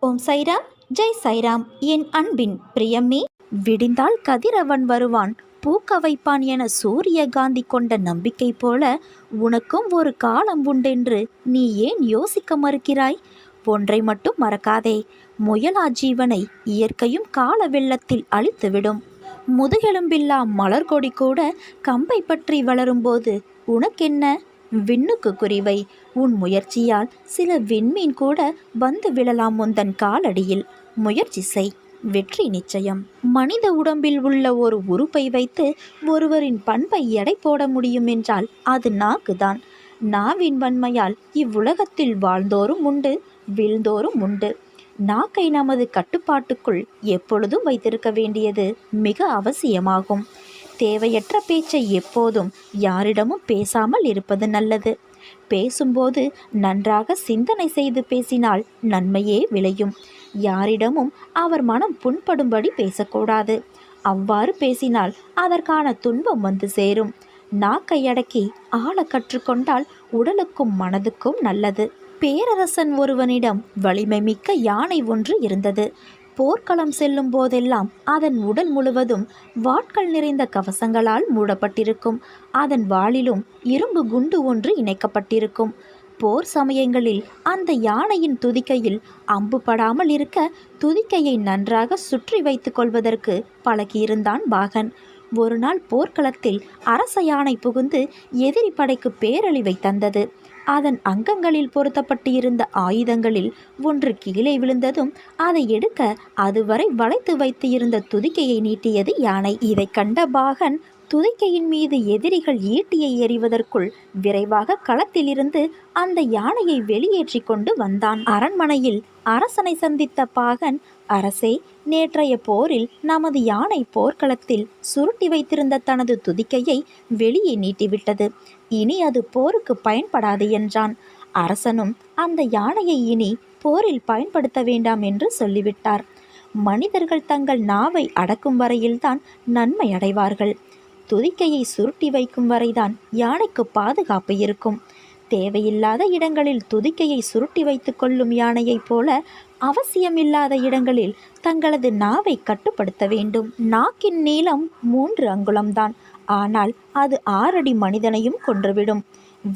ஓம் சைராம், ஜெய் சைராம். என் அன்பின் பிரியமே, விடிந்தால் கதிரவன் வருவான், பூக்க வைப்பான் என சூரியகாந்தி கொண்ட நம்பிக்கை போல உனக்கும் ஒரு காலம் உண்டென்று நீ ஏன் யோசிக்க மறுக்கிறாய்? ஒன்றை மட்டும் மறக்காதே, முயலா ஜீவனை இயற்கையும் கால வெள்ளத்தில் அழித்துவிடும். முதுகெலும்பில்லா மலர்கொடி கூட கம்பை பற்றி வளரும்போது உனக்கென்ன? விண்ணுக்கு குறிவை. உன் முயற்சியால் சில விண்மீன் கூட வந்து விழலாம் உந்தன் காலடியில். முயற்சி செய், வெற்றி நிச்சயம். மனித உடம்பில் உள்ள ஒரு உறுப்பை வைத்து ஒருவரின் பண்பை எடை போட முடியும் என்றால் அது நாக்குதான். நாவின் வன்மையால் இவ்வுலகத்தில் வாழ்ந்தோரும் உண்டு, வீழ்ந்தோரும் உண்டு. நாக்கை நமது கட்டுப்பாட்டுக்குள் எப்பொழுதும் வைத்திருக்க வேண்டியது மிக அவசியமாகும். தேவையற்ற பேச்சை எப்போதும் யாரிடமும் பேசாமல் இருப்பது நல்லது. பேசும்போது நன்றாக சிந்தனை செய்து பேசினால் நன்மையே விளையும். யாரிடமும் அவர் மனம் புண்படும்படி பேசக்கூடாது. அவ்வாறு பேசினால் அதற்கான துன்பம் வந்து சேரும். நாக்கை அடக்கி ஆள கற்றுக்கொண்டால் உடலுக்கும் மனதுக்கும் நல்லது. பேரரசன் ஒருவனிடம் வலிமை மிக்க யானை ஒன்று இருந்தது. போர்க்களம் செல்லும் போதெல்லாம் அதன் உடல் முழுவதும் வாட்கள் நிறைந்த கவசங்களால் மூடப்பட்டிருக்கும். அதன் வாளிலும் இரும்பு குண்டு ஒன்று இணைக்கப்பட்டிருக்கும். போர் சமயங்களில் அந்த யானையின் துதிக்கையில் அம்பு படாமல் இருக்க துதிக்கையை நன்றாக சுற்றி வைத்து கொள்வதற்கு பழகியிருந்தான் பாகன். ஒரு நாள் போர்க்களத்தில் அரச யானை புகுந்து எதிரி படைக்கு பேரழிவை தந்தது. அதன் அங்கங்களில் பொருத்தப்பட்டிருந்த ஆயுதங்களில் ஒன்று கீழே விழுந்ததும் அதை எடுக்க அதுவரை வளைத்து வைத்து இருந்த துதிக்கையை நீட்டியது யானை. இதை கண்ட பாகன் துதிக்கையின் மீது எதிரிகள் ஈட்டியை எறிவதற்குள் விரைவாக களத்திலிருந்து அந்த யானையை வெளியேற்றி கொண்டு வந்தான். அரண்மனையில் அரசனை சந்தித்த பாகன், அரசே, நேற்றைய போரில் நமது யானை போர்க்களத்தில் சுருட்டி வைத்திருந்த தனது துதிக்கையை வெளியே நீட்டிவிட்டது. இனி அது போருக்கு பயன்படாது என்றான். அரசனும் அந்த யானையை இனி போரில் பயன்படுத்த வேண்டாம் என்று சொல்லிவிட்டார். மனிதர்கள் தங்கள் நாவை அடக்கும் வரையில்தான் நன்மை அடைவார்கள். துதிக்கையை சுருட்டி வைக்கும் வரைதான் யானைக்கு பாதுகாப்பு இருக்கும். தேவையில்லாத இடங்களில் துதிக்கையை சுருட்டி வைத்து கொள்ளும் யானையைப் போல அவசியமில்லாத இடங்களில் தங்களது நாவை கட்டுப்படுத்த வேண்டும். நாக்கின் நீளம் 3 அங்குலம்தான். ஆனால் அது 6 அடி மனிதனையும் கொன்றுவிடும்.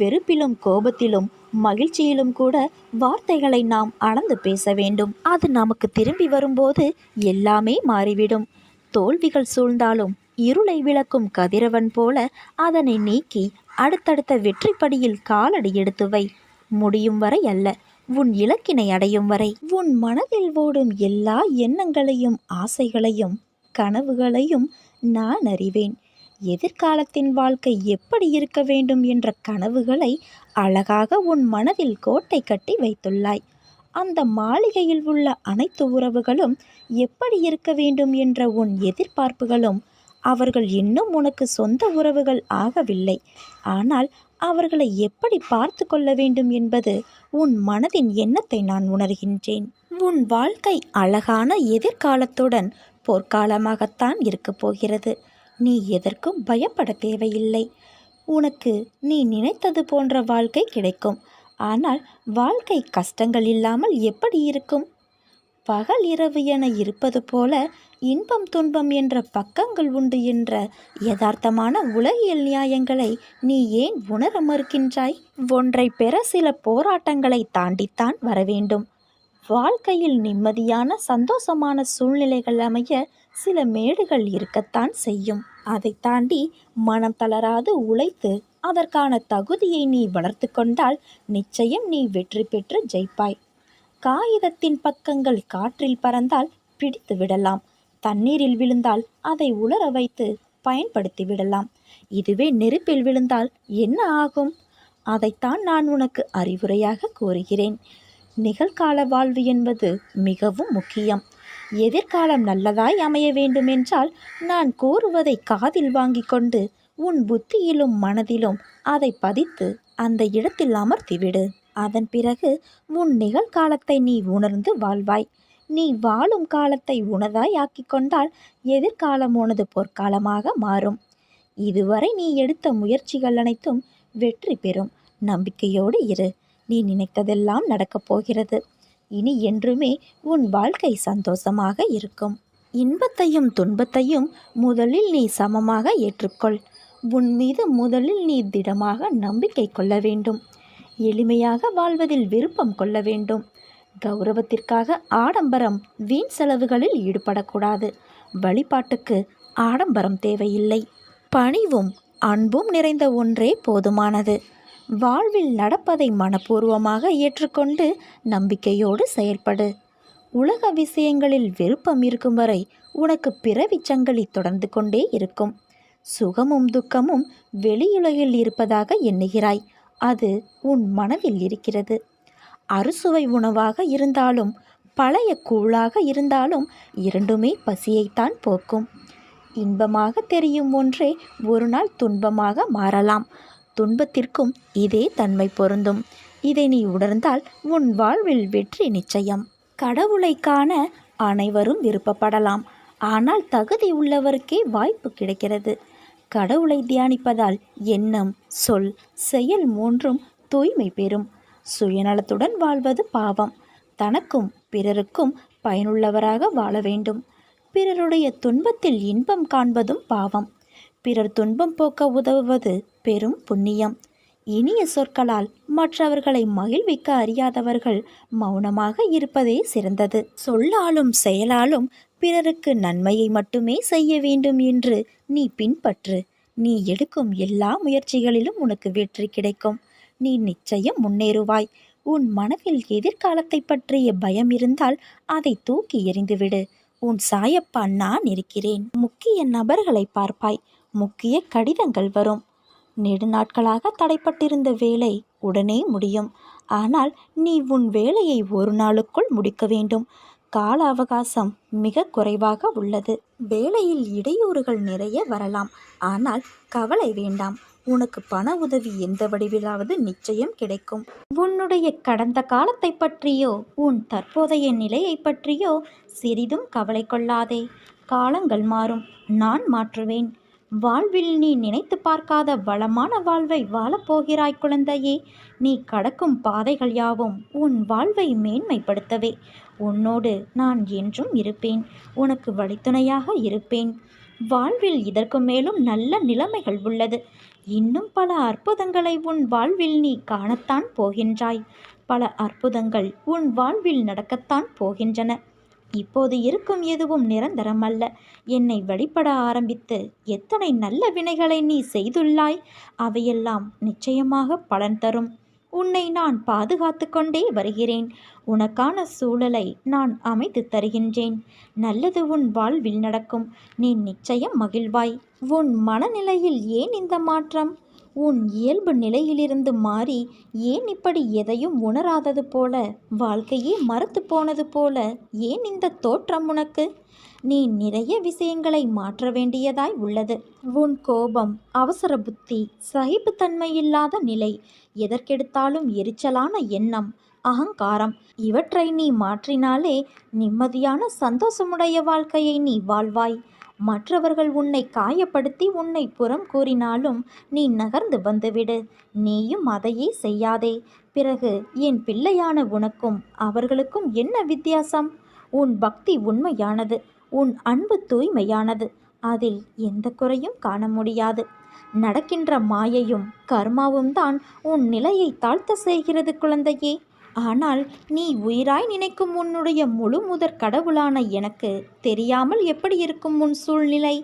வெறுப்பிலும் கோபத்திலும் மகிழ்ச்சியிலும் கூட வார்த்தைகளை நாம் அளந்து பேச வேண்டும். அது நமக்கு திரும்பி வரும்போது எல்லாமே மாறிவிடும். தோல்விகள் சூழ்ந்தாலும் இருளை விளக்கும் கதிரவன் போல அதனை நீக்கி அடுத்தடுத்த வெற்றி படியில் காலடி எடுத்து வை. முடியும் வரை அல்ல, உன் இலக்கினை அடையும் வரை. உன் மனதில் ஓடும் எல்லா எண்ணங்களையும் ஆசைகளையும் கனவுகளையும் நான் அறிவேன். எதிர்காலத்தின் வாழ்க்கை எப்படி இருக்க வேண்டும் என்ற கனவுகளை அழகாக உன் மனதில் கோட்டை கட்டி வைத்துள்ளாய். அந்த மாளிகையில் உள்ள அனைத்து உறவுகளும் எப்படி இருக்க வேண்டும் என்ற உன் எதிர்பார்ப்புகளும் அவர்கள் இன்னும் உனக்கு சொந்த உறவுகள் ஆகவில்லை. ஆனால் அவர்களை எப்படி பார்த்து கொள்ள வேண்டும் என்பது உன் மனதின் எண்ணத்தை நான் உணர்கின்றேன். உன் வாழ்க்கை அழகான எதிர்காலத்துடன் போர்க்காலமாகத்தான் இருக்கப் போகிறது. நீ எதற்கும் பயப்பட தேவையில்லை. உனக்கு நீ நினைத்தது போன்ற வாழ்க்கை கிடைக்கும். ஆனால் வாழ்க்கை கஷ்டங்கள் இல்லாமல் எப்படி இருக்கும்? பகல் இரவு என இருப்பது போல இன்பம் துன்பம் என்ற பக்கங்கள் உண்டு என்ற யதார்த்தமான உலகியல் நியாயங்களை நீ ஏன் உணர மறுக்கின்றாய்? ஒன்றை பெற சில போராட்டங்களை தாண்டித்தான் வர வேண்டும். வாழ்க்கையில் நிம்மதியான சந்தோஷமான சூழ்நிலைகள் அமைய சில மேடுகள் இருக்கத்தான் செய்யும். அதை தாண்டி மனம் தளராது உழைத்து அதற்கான தகுதியை நீ வளர்த்து கொண்டால் நிச்சயம் நீ வெற்றி பெற்று ஜெயிப்பாய். காகிதத்தின் பக்கங்கள் காற்றில் பறந்தால் பிடித்து விடலாம். தண்ணீரில் விழுந்தால் அதை உலர வைத்து பயன்படுத்தி விடலாம். இதுவே நெருப்பில் விழுந்தால் என்ன ஆகும்? அதைத்தான் நான் உனக்கு அறிவுரையாக கூறுகிறேன். நிகழ்கால வாழ்வு என்பது மிகவும் முக்கியம். எதிர்காலம் நல்லதாய் அமைய வேண்டுமென்றால் நான் கூறுவதை காதில் வாங்கி கொண்டு உன் புத்தியிலும் மனதிலும் அதை பதித்து அந்த இடத்தில் அமர்த்திவிடு. அதன் பிறகு உன் நிகழ்காலத்தை நீ உணர்ந்து வாழ்வாய். நீ வாழும் காலத்தை உனதாய் ஆக்கி கொண்டால் எதிர்காலம் உனது பொற்காலமாக மாறும். இதுவரை நீ எடுத்த முயற்சிகள் அனைத்தும் வெற்றி பெறும். நம்பிக்கையோடு இரு. நீ நினைத்ததெல்லாம் நடக்கப் போகிறது. இனி என்றுமே உன் வாழ்க்கை சந்தோஷமாக இருக்கும். இன்பத்தையும் துன்பத்தையும் முதலில் நீ சமமாக ஏற்றுக்கொள். உன் மீது முதலில் நீ திடமாக நம்பிக்கை கொள்ள வேண்டும். எளிமையாக வாழ்வதில் விருப்பம் கொள்ள வேண்டும். கௌரவத்திற்காக ஆடம்பரம் வீண் செலவுகளில் ஈடுபடக்கூடாது. வழிபாட்டுக்கு ஆடம்பரம் தேவையில்லை. பணிவும் அன்பும் நிறைந்த ஒன்றே போதுமானது. வாழ்வில் நடப்பதை மனப்பூர்வமாக ஏற்றுக்கொண்டு நம்பிக்கையோடு செயல்படு. உலக விஷயங்களில் விருப்பம் இருக்கும் வரை உனக்கு பிறவி சங்கிலி தொடர்ந்து கொண்டே இருக்கும். சுகமும் துக்கமும் வெளியுலகில் இருப்பதாக எண்ணுகிறாய். அது உன் மனதில் இருக்கிறது. அறுசுவை உணவாக இருந்தாலும் பழைய கூழாக இருந்தாலும் இரண்டுமே பசியைத்தான் போக்கும். இன்பமாக தெரியும் ஒன்றே ஒரு நாள் துன்பமாக மாறலாம். துன்பத்திற்கும் இதே தன்மை பொருந்தும். இதை நீ உணர்ந்தால் உன் வாழ்வில் வெற்றி நிச்சயம். கடவுளை காண அனைவரும் விருப்பப்படலாம். ஆனால் தகுதி உள்ளவருக்கே வாய்ப்பு கிடைக்கிறது. கடவுளை தியானிப்பதால் எண்ணம், சொல், செயல் மூன்றும் தூய்மை பெறும். சுயநலத்துடன் வாழ்வது பாவம். தனக்கும் பிறருக்கும் பயனுள்ளவராக வாழ வேண்டும். பிறருடைய துன்பத்தில் இன்பம் காண்பதும் பாவம். பிறர் துன்பம் போக்க உதவுவது பெரும் புண்ணியம். இனிய சொற்களால் மற்றவர்களை மகிழ்விக்க அறியாதவர்கள் மௌனமாக இருப்பதே சிறந்தது. சொல்லாலும் செயலாலும் பிறருக்கு நன்மையை மட்டுமே செய்ய வேண்டும் என்று நீ பின்பற்று. நீ எடுக்கும் எல்லா முயற்சிகளிலும் உனக்கு வெற்றி கிடைக்கும். நீ நிச்சயம் முன்னேறுவாய். உன் மனதில் எதிர்காலத்தை பற்றிய பயம் இருந்தால் அதை தூக்கி எறிந்துவிடு. உன் சாயப்பா நான் இருக்கிறேன். முக்கிய நபர்களை பார்ப்பாய். முக்கிய கடிதங்கள் வரும். நெடுநாட்களாக தடைப்பட்டிருந்த வேலை உடனே முடியும். ஆனால் நீ உன் வேலையை ஒரு நாளுக்குள் முடிக்க வேண்டும். கால அவகாசம் மிக குறைவாக உள்ளது. வேலையில் இடையூறுகள் நிறைய வரலாம். ஆனால் கவலை வேண்டாம். உனக்கு பண உதவி எந்த வடிவிலாவது நிச்சயம் கிடைக்கும். உன்னுடைய கடந்த காலத்தை பற்றியோ உன் தற்போதைய நிலையை பற்றியோ சிறிதும் கவலை கொள்ளாதே. காலங்கள் மாறும். நான் மாற்றுவேன். வாழ்வில் நீ நினைத்து பார்க்காத வளமான வாழ்வை வாழப்போகிறாய் குழந்தையே. நீ கடக்கும் பாதைகள் யாவும் உன் வாழ்வை மேன்மைப்படுத்தவே. உன்னோடு நான் என்றும் இருப்பேன். உனக்கு வழித்துணையாக இருப்பேன். வாழ்வில் இதற்கு மேலும் நல்ல நிலைமைகள் உள்ளது. இன்னும் பல அற்புதங்களை உன் வாழ்வில் நீ காணத்தான் போகின்றாய். பல அற்புதங்கள் உன் வாழ்வில் நடக்கத்தான் போகின்றன. இப்போது இருக்கும் எதுவும் நிரந்தரமல்ல. என்னை வழிபட ஆரம்பித்து எத்தனை நல்ல வினைகளை நீ செய்துள்ளாய். அவையெல்லாம் நிச்சயமாக பலன் தரும். உன்னை நான் பாதுகாத்து கொண்டே வருகிறேன். உனக்கான சூழலை நான் அமைத்து தருகின்றேன். நல்லது உன் வாழ்வில் நடக்கும். நீ நிச்சயம் மகிழ்வாய். உன் மனநிலையில் ஏன் இந்த மாற்றம்? உன் இயல்பு நிலையிலிருந்து மாறி ஏன் இப்படி எதையும் உணராதது போல, வாழ்க்கையே மறத்து போனது போல ஏன் இந்த தோற்றம் உனக்கு? நீ நிறைய விஷயங்களை மாற்ற வேண்டியதாய் உள்ளது. உன் கோபம், அவசர புத்தி, சகிப்புத்தன்மையில்லாத நிலை, எதற்கெடுத்தாலும் எரிச்சலான எண்ணம், அகங்காரம், இவற்றை நீ மாற்றினாலே நிம்மதியான சந்தோஷமுடைய வாழ்க்கையை நீ வாழ்வாய். மற்றவர்கள் உன்னை காயப்படுத்தி உன்னை புறம் கூறினாலும் நீ நகர்ந்து வந்துவிடு. நீயும் அதையே செய்யாதே. பிறகு என் பிள்ளையான உனக்கும் அவர்களுக்கும் என்ன வித்தியாசம்? உன் பக்தி உண்மையானது. உன் அன்பு தூய்மையானது. அதில் எந்த குறையும் காண முடியாது. நடக்கின்ற மாயையும் கர்மாவும் தான் உன் நிலையை தாழ்த்த செய்கிறது குழந்தையே. ஆனால் நீ உயிராய் நினைக்கும் உன்னுடைய முழு முதற் கடவுளான எனக்கு தெரியாமல் எப்படி இருக்கும் உன் சூழ்நிலை?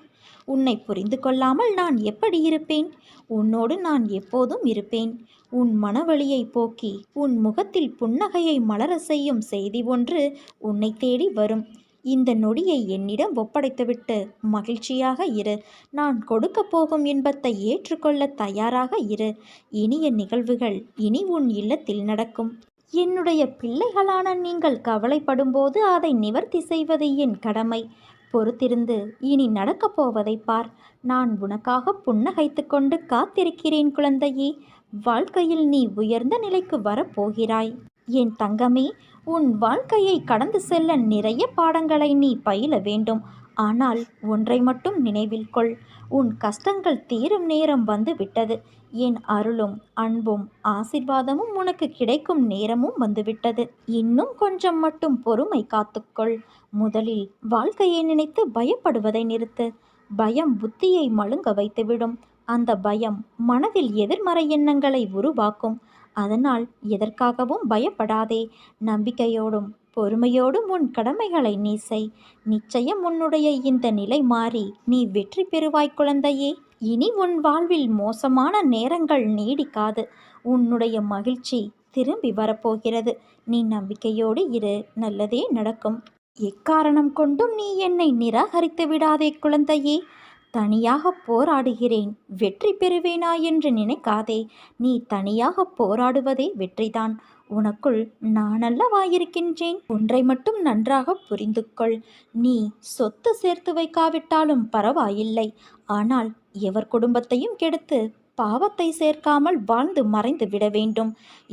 உன்னை புரிந்து கொள்ளாமல் நான் எப்படி இருப்பேன்? உன்னோடு நான் எப்போதும் இருப்பேன். உன் மனவலியை போக்கி உன் முகத்தில் புன்னகையை மலர செய்யும் செய்தி ஒன்று உன்னை தேடி வரும். இந்த நொடியை என்னிடம் ஒப்படைத்துவிட்டு மகிழ்ச்சியாக இரு. நான் கொடுக்க போகும் இன்பத்தை ஏற்றுக்கொள்ள தயாராக இரு. இனிய நிகழ்வுகள் இனி உன் இல்லத்தில் நடக்கும். என்னுடைய பிள்ளைகளான நீங்கள் கவலைப்படும்போது அதை நிவர்த்தி செய்வது என் கடமை. பொறுத்திருந்து இனி நடக்கப் போவதை பார். நான் உனக்காக புன்னகைத்து கொண்டு காத்திருக்கிறேன் குழந்தையே. வாழ்க்கையில் நீ உயர்ந்த நிலைக்கு வரப்போகிறாய். என் தங்கமே, உன் வாழ்க்கையை கடந்து செல்ல நிறைய பாடங்களை நீ பயில வேண்டும். ஆனால் ஒன்றை மட்டும் நினைவில் கொள். உன் கஷ்டங்கள் தீரும் நேரம் வந்து விட்டது. என் அருளும் அன்பும் ஆசிர்வாதமும் உனக்கு கிடைக்கும் நேரமும் வந்துவிட்டது. இன்னும் கொஞ்சம் மட்டும் பொறுமை காத்துக்கொள். முதலில் வாழ்க்கையை நினைத்து பயப்படுவதை நிறுத்து. பயம் புத்தியை மழுங்க வைத்துவிடும். அந்த பயம் மனதில் எதிர்மறை எண்ணங்களை உருவாக்கும். அதனால் எதற்காகவும் பயப்படாதே. நம்பிக்கையோடும் பொறுமையோடும் உன் கடமைகளை நீ செய். நிச்சயம் உன்னுடைய இந்த நிலை மாறி நீ வெற்றி பெறுவாய் குழந்தையே. இனி உன் வாழ்வில் மோசமான நேரங்கள் நீடிக்காது. உன்னுடைய மகிழ்ச்சி திரும்பி வரப்போகிறது. நீ நம்பிக்கையோடு இரு, நல்லதே நடக்கும். எக்காரணம் கொண்டும் நீ என்னை நிராகரித்து விடாதே குழந்தையே. தனியாக போராடுகிறேன், வெற்றி பெறுவேனா என்று நினைக்காதே. நீ தனியாக போராடுவதே வெற்றிதான். உனக்குள் நான் அல்லவா இருக்கின்றேன். ஒன்றை மட்டும் நன்றாக புரிந்து கொள். நீ சொத்து சேர்த்து வைக்காவிட்டாலும் பரவாயில்லை. ஆனால் எவர் குடும்பத்தையும் கெடுத்து பாவத்தை சேர்க்காமல் வாழ்ந்து மறைந்து விட வேண்டும்.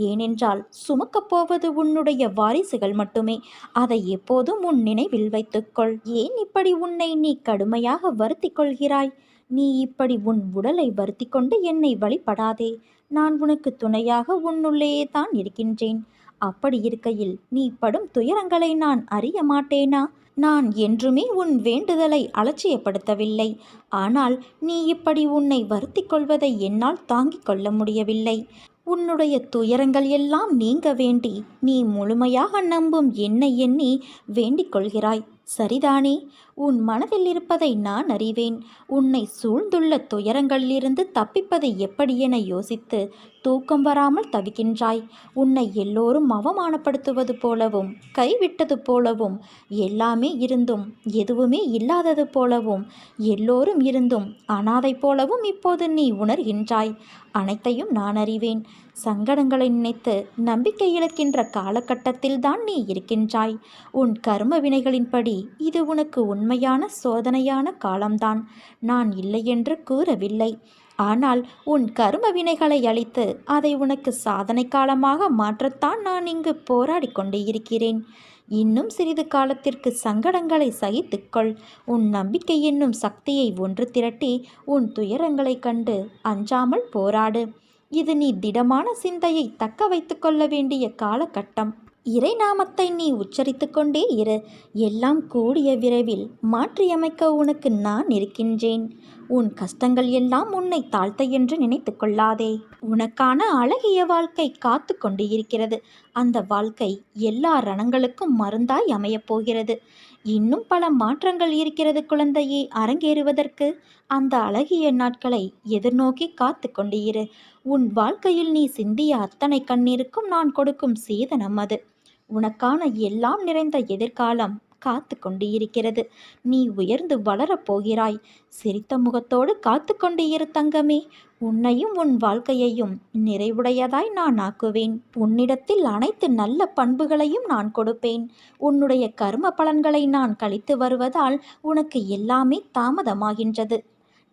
ஏனென்றால் சுமக்கப் போவது உன்னுடைய வாரிசுகள் மட்டுமே. அதை எப்போதும் உன் நினைவில் வைத்துக்கொள். ஏன் இப்படி உன்னை நீ கடுமையாக வருத்தி கொள்கிறாய்? நீ இப்படி உன் உடலை வருத்தி கொண்டு என்னை வழிபடாதே. நான் உனக்கு துணையாக உன்னுள்ளேயே தான் இருக்கின்றேன். அப்படி இருக்கையில் நீ படும் துயரங்களை நான் அறிய மாட்டேனா? நான் என்றுமே உன் வேண்டுதலை அலட்சியப்படுத்தவில்லை. ஆனால் நீ இப்படி உன்னை வருத்தி கொள்வதை என்னால் தாங்கிக் கொள்ள முடியவில்லை. உன்னுடைய துயரங்கள் எல்லாம் நீங்க வேண்டி நீ முழுமையாக நம்பும் என்னை எண்ணி வேண்டிக் கொள்கிறாய். சரிதானே? உன் மனதில் இருப்பதை நான் அறிவேன். உன்னை சூழ்ந்துள்ள துயரங்களிலிருந்து தப்பிப்பது எப்படி என யோசித்து தூக்கம் வராமல் தவிக்கின்றாய். உன்னை எல்லோரும் அவமானப்படுத்துவது போலவும் கைவிட்டது போலவும் எல்லாமே இருந்தும் எதுவுமே இல்லாதது போலவும் எல்லோரும் இருந்தும் அனாதை போலவும் இப்போது நீ உணர்கின்றாய். அனைத்தையும் நான் அறிவேன். சங்கடங்களை நினைத்து நம்பிக்கை இழக்கின்ற காலகட்டத்தில் தான் நீ இருக்கின்றாய். உன் கர்ம வினைகளின்படி இது உனக்கு உண்மையான சோதனையான காலம்தான். நான் இல்லை என்று கூறவில்லை. ஆனால் உன் கர்ம வினைகளை அழித்து அதை உனக்கு சாதனை காலமாக மாற்றத்தான் நான் இங்கு போராடி கொண்டு இருக்கிறேன். இன்னும் சிறிது காலத்திற்கு சங்கடங்களை சகித்துக்கொள். உன் நம்பிக்கை என்னும் சக்தியை ஒன்று திரட்டி உன் துயரங்களை கண்டு அஞ்சாமல் போராடு. இது நீ திடமான சிந்தையை தக்க வைத்து கொள்ள வேண்டிய காலகட்டம். இறை நாமத்தை நீ உச்சரித்து கொண்டே இரு. எல்லாம் கூடிய விரைவில் மாற்றியமைக்க உனக்கு நான் இருக்கின்றேன். உன் கஷ்டங்கள் எல்லாம் உன்னை தாழ்த்த என்று நினைத்து கொள்ளாதே. உனக்கான அழகிய வாழ்க்கை காத்து கொண்டு இருக்கிறது. அந்த வாழ்க்கை எல்லா ரணங்களுக்கும் மருந்தாய் அமையப் போகிறது. இன்னும் பல மாற்றங்கள் இருக்கிறது குழந்தையே அரங்கேறுவதற்கு. அந்த அழகிய நாட்களை எதிர்நோக்கி காத்து கொண்டு இரு. உன் வாழ்க்கையில் நீ சிந்திய அத்தனை கண்ணீருக்கும் நான் கொடுக்கும் சீதனம் அது. உனக்கான எல்லாம் நிறைந்த எதிர்காலம் காத்து கொண்டு இருக்கிறது. நீ உயர்ந்து வளரப் போகிறாய். சிரித்த முகத்தோடு காத்து கொண்டு இரு தங்கமே. உன்னையும் உன் வாழ்க்கையையும் நிறைவுடையதாய் நான் ஆக்குவேன். உன்னிடத்தில் அனைத்து நல்ல பண்புகளையும் நான் கொடுப்பேன். உன்னுடைய கர்ம பலன்களை நான் கழித்து வருவதால் உனக்கு எல்லாமே தாமதமாகின்றது.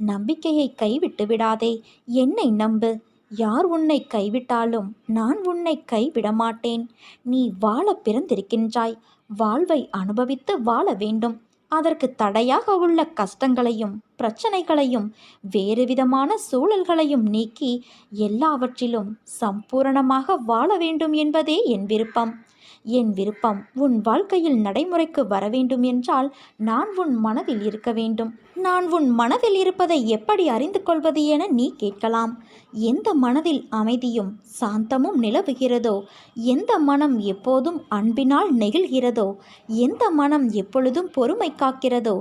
நம்பிக்கையை கைவிட்டு விடாதே. என்னை நம்பு. யார் உன்னை கைவிட்டாலும் நான் உன்னை கைவிட மாட்டேன். நீ வாழ பிறந்திருக்கின்றாய். வாழ்வை அனுபவித்து வாழ வேண்டும். அதற்கு தடையாக உள்ள கஷ்டங்களையும் பிரச்சனைகளையும் வேறு விதமான சூழல்களையும் நீக்கி எல்லாவற்றிலும் சம்பூரணமாக வாழ வேண்டும் என்பதே என் விருப்பம். என் விருப்பம் உன் வாழ்க்கையில் நடைமுறைக்கு வர வேண்டும் என்றால் நான் உன் மனதில் இருக்க வேண்டும். நான் உன் மனதில் இருப்பதை எப்படி அறிந்து கொள்வது என நீ கேட்கலாம். எந்த மனதில் அமைதியும் சாந்தமும் நிலவுகிறதோ, எந்த மனம் எப்போதும் அன்பினால் நெகிழ்கிறதோ, எந்த மனம் எப்பொழுதும் பொறுமை காக்கிறதோ,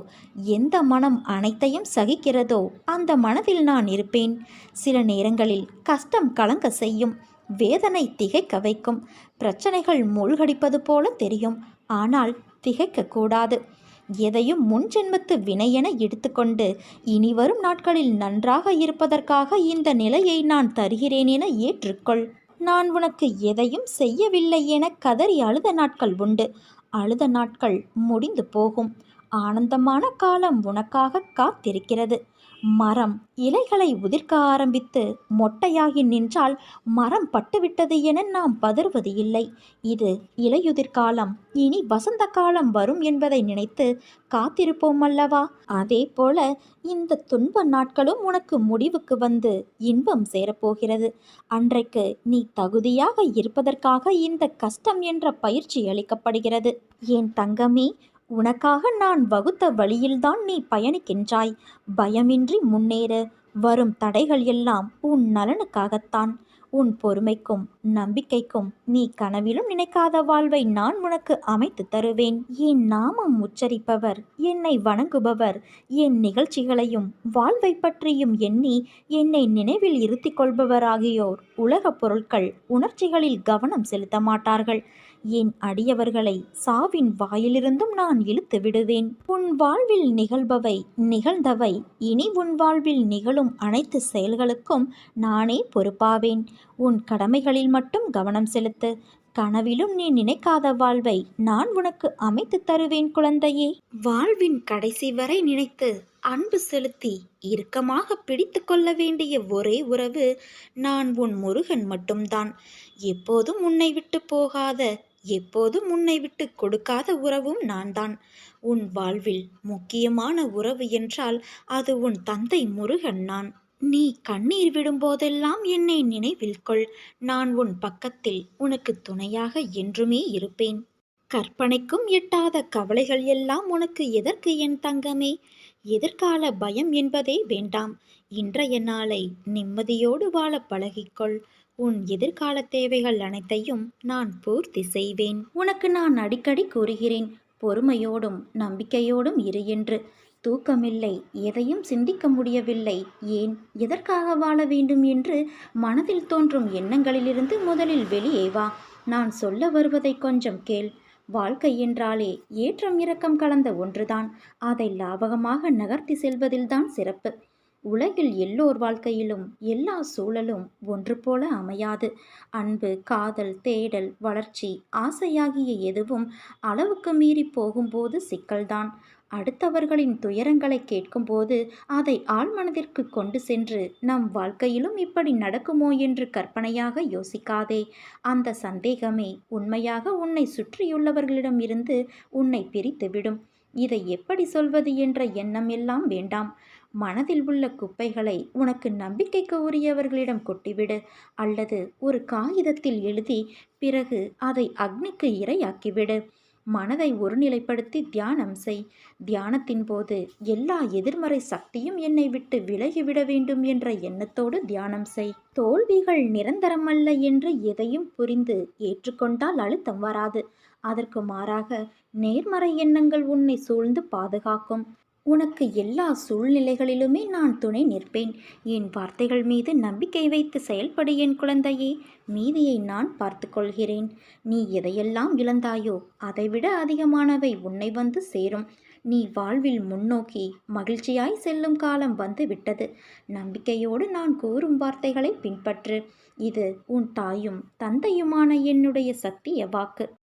எந்த மனம் அனைத்தையும் சகிக்கிறதோ அந்த மனதில் நான் இருப்பேன். சில நேரங்களில் கஷ்டம் கலங்க செய்யும். வேதனை திகைக்க வைக்கும். பிரச்சனைகள் மூழ்கடிப்பது போல தெரியும். ஆனால் திகைக்கக்கூடாது. எதையும் முன் ஜென்மத்து வினையென எடுத்துக்கொண்டு இனி வரும் நாட்களில் நன்றாக இருப்பதற்காக இந்த நிலையை நான் தருகிறேன் என ஏற்றுக்கொள். நான் உனக்கு எதையும் செய்யவில்லை என கதறி அழுத நாட்கள் உண்டு. அழுத நாட்கள் முடிந்து போகும். ஆனந்தமான காலம் உனக்காக காத்திருக்கிறது. மரம் இலைகளை உதிர்க்க ஆரம்பித்து மொட்டையாகி நின்றால் மரம் பட்டுவிட்டது என நாம் பதறுவது இல்லை. இது இலையுதிர் காலம், இனி வசந்த காலம் வரும் என்பதை நினைத்து காத்திருப்போம் அல்லவா? அதே போல இந்த துன்ப நாட்களும் உனக்கு முடிவுக்கு வந்து இன்பம் சேரப்போகிறது. அன்றைக்கு நீ தகுதியாக இருப்பதற்காக இந்த கஷ்டம் என்ற பயிற்சி அளிக்கப்படுகிறது. என் தங்கமே, உனக்காக நான் வகுத்த வழியில்தான் நீ பயணிக்கின்றாய். பயமின்றி முன்னேறு. வரும் தடைகள் எல்லாம் உன் நலனுக்காகத்தான். உன் பொறுமைக்கும் நம்பிக்கைக்கும் நீ கனவிலும் நினைக்காத வாழ்வை நான் உனக்கு அமைத்து தருவேன். என் நாமம் உச்சரிப்பவர், என்னை வணங்குபவர், என் நிகழ்ச்சிகளையும் வாழ்வை பற்றியும் எண்ணி என்னை நினைவில் இருத்தி கொள்பவர் ஆகியோர் உலகப் பொருட்கள், உணர்ச்சிகளில் கவனம் செலுத்த மாட்டார்கள். என் அடியவர்களை சாவின் வாயிலிருந்தும் நான் இழுத்து விடுவேன். உன் வாழ்வில் நிகழ்ந்தவை இனி உன் வாழ்வில் நிகழும் அனைத்து செயல்களுக்கும் நானே பொறுப்பாவேன். உன் கடமைகளில் மட்டும் கவனம் செலுத்து. கனவிலும் நீ நினைக்காத வாழ்வை நான் உனக்கு அமைத்து தருவேன் குழந்தையே. வாழ்வின் கடைசி வரை நினைத்து அன்பு செலுத்தி இறுக்கமாக பிடித்து கொள்ள வேண்டிய ஒரே உறவு நான் உன் முருகன் மட்டும்தான். எப்போதும் உன்னை விட்டு போகாத, எப்போதும் உன்னை விட்டு கொடுக்காத உறவும் நான்தான். உன் வாழ்வில் முக்கியமான உறவு என்றால் அது உன் தந்தை முருகன் நான். நீ கண்ணீர் விடும்போதெல்லாம் என்னை நினைவில் கொள். நான் உன் பக்கத்தில் உனக்கு துணையாக என்றுமே இருப்பேன். கற்பனைக்கும் எட்டாத கவலைகள் எல்லாம் உனக்கு எதற்கு என் தங்கமே? எதிர்கால பயம் என்பதே வேண்டாம். இன்றைய நாளை நிம்மதியோடு வாழ பழகிக்கொள். உன் எதிர்கால தேவைகள் அனைத்தையும் நான் பூர்த்தி செய்வேன். உனக்கு நான் அடிக்கடி கூறுகிறேன், பொறுமையோடும் நம்பிக்கையோடும் இரு என்று. தூக்கமில்லை, எதையும் சிந்திக்க முடியவில்லை, ஏன் எதற்காக வாழ வேண்டும் என்று மனதில் தோன்றும் எண்ணங்களிலிருந்து முதலில் வெளியே வா. நான் சொல்ல வருவதை கொஞ்சம் கேள். வாழ்க்கை என்றாலே ஏற்றம் இறக்கம் கலந்த ஒன்றுதான். அதை லாபகமாக நகர்த்தி செல்வதில்தான் சிறப்பு. உலகில் எல்லோர் வாழ்க்கையிலும் எல்லா சூழலும் ஒன்று போல அமையாது. அன்பு, காதல், தேடல், வளர்ச்சி, ஆசையாகிய எதுவும் அளவுக்கு மீறி போகும்போது சிக்கல்தான். அடுத்தவர்களின் துயரங்களை கேட்கும்போது அதை ஆழ்மனதிற்கு கொண்டு சென்று நம் வாழ்க்கையிலும் இப்படி நடக்குமோ என்று கற்பனையாக யோசிக்காதே. அந்த சந்தேகமே உண்மையாக உன்னை சுற்றியுள்ளவர்களிடம் இருந்து உன்னை பிரித்துவிடும். இதை எப்படி சொல்வது என்ற எண்ணம் எல்லாம் வேண்டாம். மனதில் உள்ள குப்பைகளை உனக்கு நம்பிக்கைக்கு உரியவர்களிடம் கொட்டிவிடு. அல்லது ஒரு காகிதத்தில் எழுதி பிறகு அதை அக்னிக்கு இரையாக்கிவிடு. மனதை ஒருநிலைப்படுத்தி தியானம் செய். தியானத்தின் போது எல்லா எதிர்மறை சக்தியும் என்னை விட்டு விலகிவிட வேண்டும் என்ற எண்ணத்தோடு தியானம் செய். தோல்விகள் நிரந்தரமல்ல என்று எதையும் புரிந்து ஏற்றுக்கொண்டால் அழுத்தம் வராது. அதற்கு மாறாக நேர்மறை எண்ணங்கள் உன்னை சூழ்ந்து பாதுகாக்கும். உனக்கு எல்லா சூழ்நிலைகளிலுமே நான் துணை நிற்பேன். என் வார்த்தைகள் மீது நம்பிக்கை வைத்து செயல்படு என் குழந்தையே. மீதியை நான் பார்த்து கொள்கிறேன். நீ எதையெல்லாம் இழந்தாயோ அதைவிட அதிகமானவை உன்னை வந்து சேரும். நீ வாழ்வில் முன்னோக்கி மகிழ்ச்சியாய் செல்லும் காலம் வந்து விட்டது. நம்பிக்கையோடு நான் கூறும் வார்த்தைகளை பின்பற்று. இது உன் தாயும் தந்தையுமான என்னுடைய சத்திய வாக்கு.